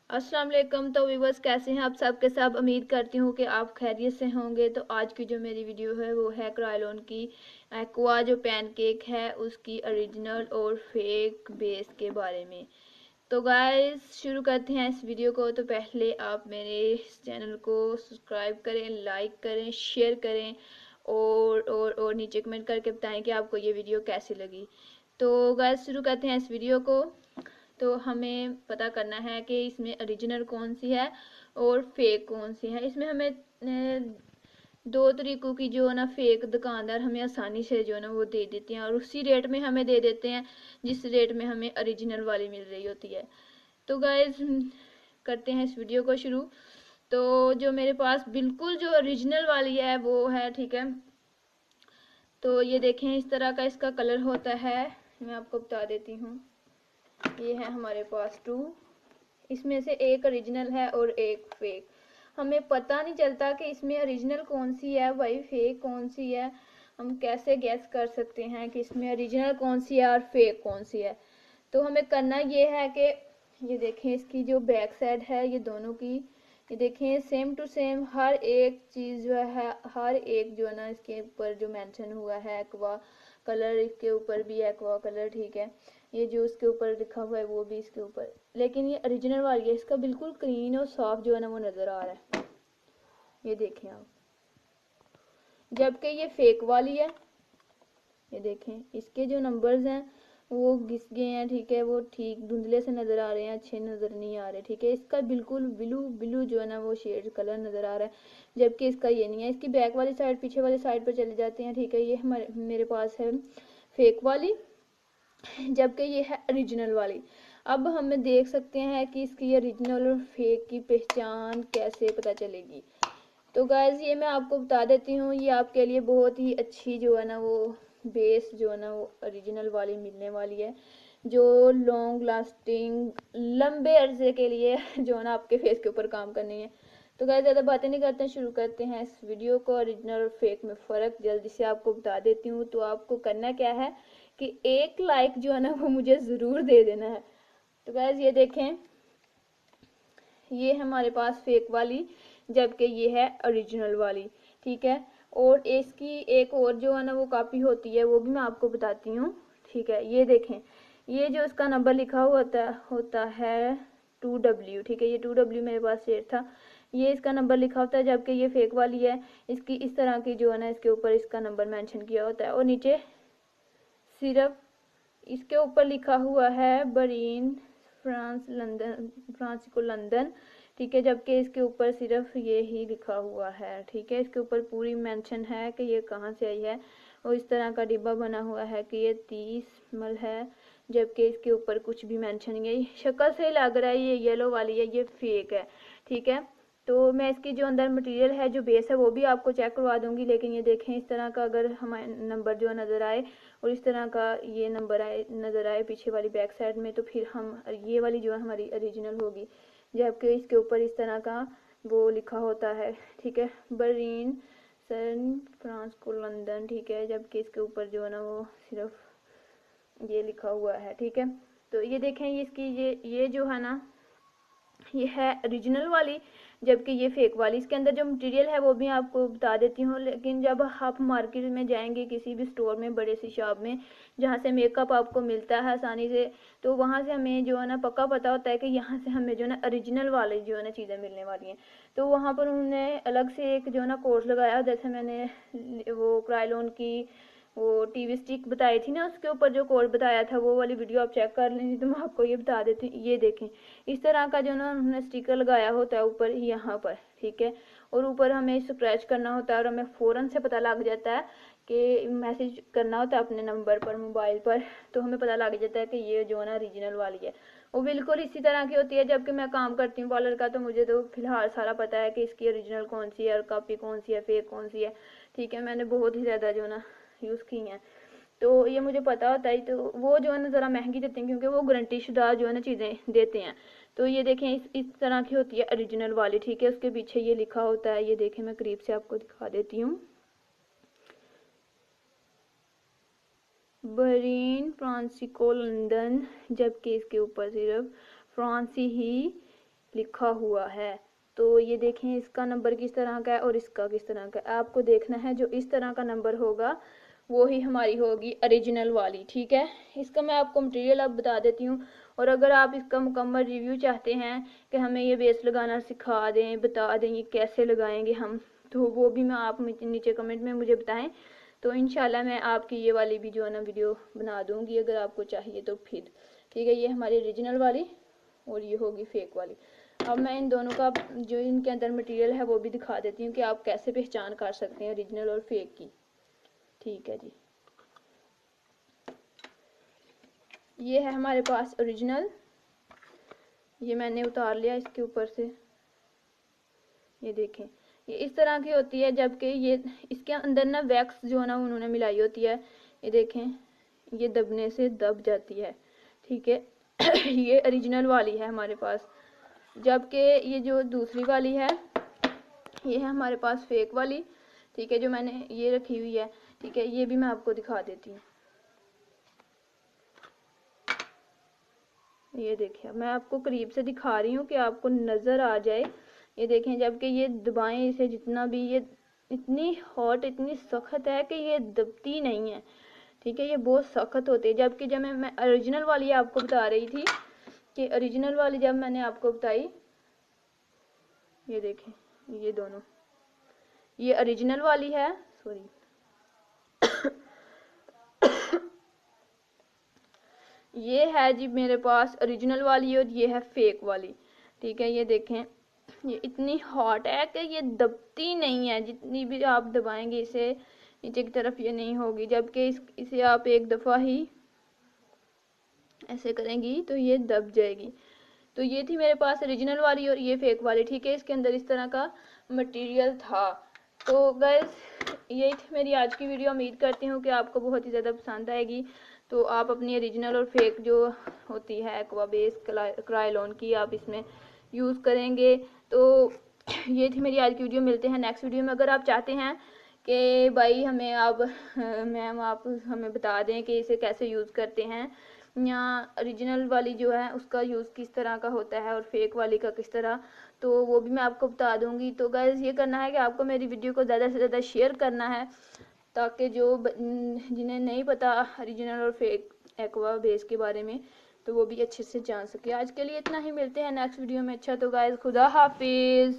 अस्सलाम वालेकुम। तो व्यूवर्स, कैसे हैं आप सब के सब। उम्मीद करती हूँ कि आप खैरियत से होंगे। तो आज की जो मेरी वीडियो है वो है क्रायोलॉन की एक्वा जो पैनकेक है उसकी ओरिजिनल और फेक बेस के बारे में। तो गाइस शुरू करते हैं इस वीडियो को। तो पहले आप मेरे इस चैनल को सब्सक्राइब करें, लाइक करें, शेयर करें और नीचे कमेंट करके बताएं कि आपको ये वीडियो कैसी लगी। तो गाइस शुरू करते हैं इस वीडियो को। तो हमें पता करना है कि इसमें ओरिजिनल कौन सी है और फेक कौन सी है। इसमें हमें दो तरीकों की जो है ना फेक दुकानदार हमें आसानी से जो है ना वो दे देते हैं और उसी रेट में हमें दे देते हैं जिस रेट में हमें ओरिजिनल वाली मिल रही होती है। तो गाइस करते हैं इस वीडियो को शुरू। तो जो मेरे पास बिल्कुल जो ओरिजिनल वाली है वो है, ठीक है। तो ये देखें, इस तरह का इसका कलर होता है। मैं आपको बता देती हूँ। ये है हमारे पास टू, इसमें से एक ओरिजिनल है और एक फेक। हमें पता नहीं चलता कि इसमें ओरिजिनल कौन सी है वही फेक कौन सी है। हम कैसे गैस कर सकते हैं कि इसमें ओरिजिनल कौन सी है और फेक कौन सी है। तो हमें करना ये है कि ये देखें, इसकी जो बैक साइड है ये दोनों की, ये देखें सेम टू सेम हर एक चीज़ जो है, हर एक जो है ना इसके ऊपर जो मेंशन हुआ है एक्वा कलर, इसके ऊपर भी एक्वा कलर, ठीक है। ये जो इसके ऊपर लिखा हुआ है वो भी इसके ऊपर, लेकिन ये ओरिजिनल वाली है, इसका बिल्कुल क्लीन और साफ जो है ना वो नज़र आ रहा है। ये देखें आप, जबकि ये फेक वाली है। ये देखें इसके जो नंबर्स हैं वो घिस गए हैं, ठीक है। वो ठीक धुंधले से नज़र आ रहे हैं, अच्छे नज़र नहीं आ रहे, ठीक है। इसका बिल्कुल ब्लू ब्लू जो है ना वो शेड कलर नज़र आ रहा है, जबकि इसका ये नहीं है। इसकी बैक वाली साइड, पीछे वाली साइड पर चले जाते हैं, ठीक है। ये हमारे मेरे पास है फेक वाली, जबकि ये है ओरिजिनल वाली। अब हमें देख सकते हैं कि इसकी ओरिजिनल और फेक की पहचान कैसे पता चलेगी। तो गाइज ये मैं आपको बता देती हूँ, ये आपके लिए बहुत ही अच्छी जो है ना वो बेस जो है ना वो ओरिजिनल वाली मिलने वाली है, जो लॉन्ग लास्टिंग लंबे अरसे के लिए जो है ना आपके फेस के ऊपर काम करनी है। तो गाइज ज़्यादा बातें नहीं करते हैं, शुरू करते हैं इस वीडियो को। ओरिजिनल और फेक में फ़र्क जल्दी से आपको बता देती हूँ। तो आपको करना क्या है कि एक लाइक जो है ना वो मुझे ज़रूर दे देना है। तो गाइज ये देखें, ये है हमारे पास फेक वाली, जबकि ये है ओरिजिनल वाली, ठीक है। और इसकी एक और जो है ना वो कॉपी होती है, वो भी मैं आपको बताती हूँ, ठीक है। ये देखें, ये जो इसका नंबर लिखा होता है 2W, ठीक है। ये 2W मेरे पास शेयर था, ये इसका नंबर लिखा होता है, जबकि ये फेक वाली है। इसकी इस तरह की जो है ना इसके ऊपर इसका नंबर मेंशन किया होता है और नीचे सिर्फ इसके ऊपर लिखा हुआ है बरीन फ्रांस लंदन, फ्रांसिको लंदन, ठीक है। जबकि इसके ऊपर सिर्फ ये ही लिखा हुआ है, ठीक है। इसके ऊपर पूरी मेंशन है कि ये कहाँ से आई है और इस तरह का डिब्बा बना हुआ है कि ये 30 ml है, जबकि इसके ऊपर कुछ भी मेंशन नहीं है। शक्ल से लग रहा है ये येलो वाली है, ये फेक है, ठीक है। तो मैं इसकी जो अंदर मटेरियल है, जो बेस है, वो भी आपको चेक करवा दूंगी। लेकिन ये देखें, इस तरह का अगर हमारे नंबर जो नज़र आए और इस तरह का ये नंबर आए नज़र आए पीछे वाली बैक साइड में, तो फिर हम ये वाली जो है हमारी ओरिजिनल होगी। जबकि इसके ऊपर इस तरह का वो लिखा होता है, ठीक है, बरीन सैन फ्रांसिस्को लंदन, ठीक है। जबकि इसके ऊपर जो है ना वो सिर्फ ये लिखा हुआ है, ठीक है। तो ये देखें, ये इसकी ये जो है ना ये है ओरिजिनल वाली, जबकि ये फेक वाली। इसके अंदर जो मटेरियल है वो भी आपको बता देती हूँ। लेकिन जब आप मार्केट में जाएंगे किसी भी स्टोर में, बड़े सी शॉप में जहाँ से मेकअप आपको मिलता है आसानी से, तो वहाँ से हमें जो है ना पक्का पता होता है कि यहाँ से हमें जो है ना ओरिजिनल वाली जो है ना चीज़ें मिलने वाली हैं। तो वहाँ पर उन्होंने अलग से एक जो है ना कोर्स लगाया, जैसे मैंने वो क्रायोलॉन की वो टीवी स्टिक बताई थी ना, उसके ऊपर जो कोड बताया था वो वाली वीडियो आप चेक कर लेंगे। तो मैं आपको ये बता देती हूँ, ये देखें इस तरह का जो ना उन्होंने स्टिकर लगाया होता है ऊपर यहाँ पर, ठीक है। और ऊपर हमें स्क्रैच करना होता है और हमें फ़ौरन से पता लग जाता है कि मैसेज करना होता है अपने नंबर पर, मोबाइल पर, तो हमें पता लग जाता है कि ये जो है ना ओरिजिनल वाली है। वो बिल्कुल इसी तरह की होती है। जबकि मैं काम करती हूँ पार्लर का, तो मुझे तो फिलहाल सारा पता है कि इसकी ओरिजिनल कौन सी है और कॉपी कौन सी है, फेक कौन सी है, ठीक है। मैंने बहुत ही ज़्यादा जो ना यूज़ की हैं, तो ये मुझे पता होता है। तो वो जो है ना ज़रा महंगी देते हैं, क्योंकि वो गारंटी शुदा जो है ना चीज़ें देते हैं। तो ये देखें, इस तरह की होती है ओरिजिनल वाली, ठीक है। उसके पीछे ये लिखा होता है, ये देखें मैं करीब से आपको दिखा देती हूँ, बरीन फ्रांसिको लंदन, जबकि इसके ऊपर सिर्फ फ्रांसी ही लिखा हुआ है। तो ये देखें, इसका नंबर किस तरह का है और इसका किस तरह का है। आपको देखना है जो इस तरह का नंबर होगा वो ही हमारी होगी ओरिजिनल वाली, ठीक है। इसका मैं आपको मटेरियल अब बता देती हूँ। और अगर आप इसका मुकम्मल रिव्यू चाहते हैं कि हमें ये बेस लगाना सिखा दें, बता दें ये कैसे लगाएंगे हम, तो वो भी मैं आप नीचे कमेंट में मुझे बताएं। तो इंशाल्लाह मैं आपकी ये वाली भी जो है ना वीडियो बना दूंगी अगर आपको चाहिए तो फिर, ठीक है। ये हमारी ओरिजिनल वाली और ये होगी फेक वाली। अब मैं इन दोनों का जो इनके अंदर मटेरियल है वो भी दिखा देती हूँ कि आप कैसे पहचान कर सकते हैं ओरिजिनल और फेक की, ठीक है जी। ये है हमारे पास ओरिजिनल, ये मैंने उतार लिया इसके ऊपर से। ये देखें, ये इस तरह की होती है, जबकि ये इसके अंदर ना वैक्स जो है ना उन्होंने मिलाई होती है। ये देखें, ये दबने से दब जाती है, ठीक है। ये ओरिजिनल वाली है हमारे पास, जबकि ये जो दूसरी वाली है ये है हमारे पास फेक वाली, ठीक है, जो मैंने ये रखी हुई है, ठीक है। ये भी मैं आपको दिखा देती हूँ। ये देखिए, मैं आपको करीब से दिखा रही हूँ कि आपको नज़र आ जाए। ये देखें, जबकि ये दबाएं इसे जितना भी, ये इतनी हॉट, इतनी सख्त है कि ये दबती नहीं है, ठीक है। ये बहुत सख्त होती है। जबकि जब मैं ओरिजिनल वाली आपको बता रही थी कि ओरिजिनल वाली जब मैंने आपको बताई, ये देखें, ये दोनों, ये ओरिजिनल वाली है, सॉरी ये है जी मेरे पास ओरिजिनल वाली और ये है फेक वाली, ठीक है। ये देखें, ये इतनी हॉट है कि ये दबती नहीं है, जितनी भी आप दबाएंगे इसे नीचे की तरफ ये नहीं होगी। जबकि इसे आप एक दफ़ा ही ऐसे करेंगी तो ये दब जाएगी। तो ये थी मेरे पास ओरिजिनल वाली और ये फेक वाली, ठीक है। इसके अंदर इस तरह का मटेरियल था। तो गाइस, यही थी मेरी आज की वीडियो। उम्मीद करती हूँ कि आपको बहुत ही ज़्यादा पसंद आएगी। तो आप अपनी ओरिजिनल और फेक जो होती है एक्वा बेस क्रायोलॉन की, आप इसमें यूज़ करेंगे। तो ये थी मेरी आज की वीडियो। मिलते हैं नेक्स्ट वीडियो में। अगर आप चाहते हैं कि भाई हमें आप मैम आप हमें बता दें कि इसे कैसे यूज़ करते हैं, या ओरिजिनल वाली जो है उसका यूज़ किस तरह का होता है और फेक वाली का किस तरह, तो वो भी मैं आपको बता दूंगी। तो गाइस, ये करना है कि आपको मेरी वीडियो को ज़्यादा से ज़्यादा शेयर करना है, ताकि जो जिन्हें नहीं पता ओरिजिनल और फेक एक्वा बेस के बारे में, तो वो भी अच्छे से जान सके। आज के लिए इतना ही, मिलते हैं नेक्स्ट वीडियो में। अच्छा, तो गाइस, खुदा हाफिज़।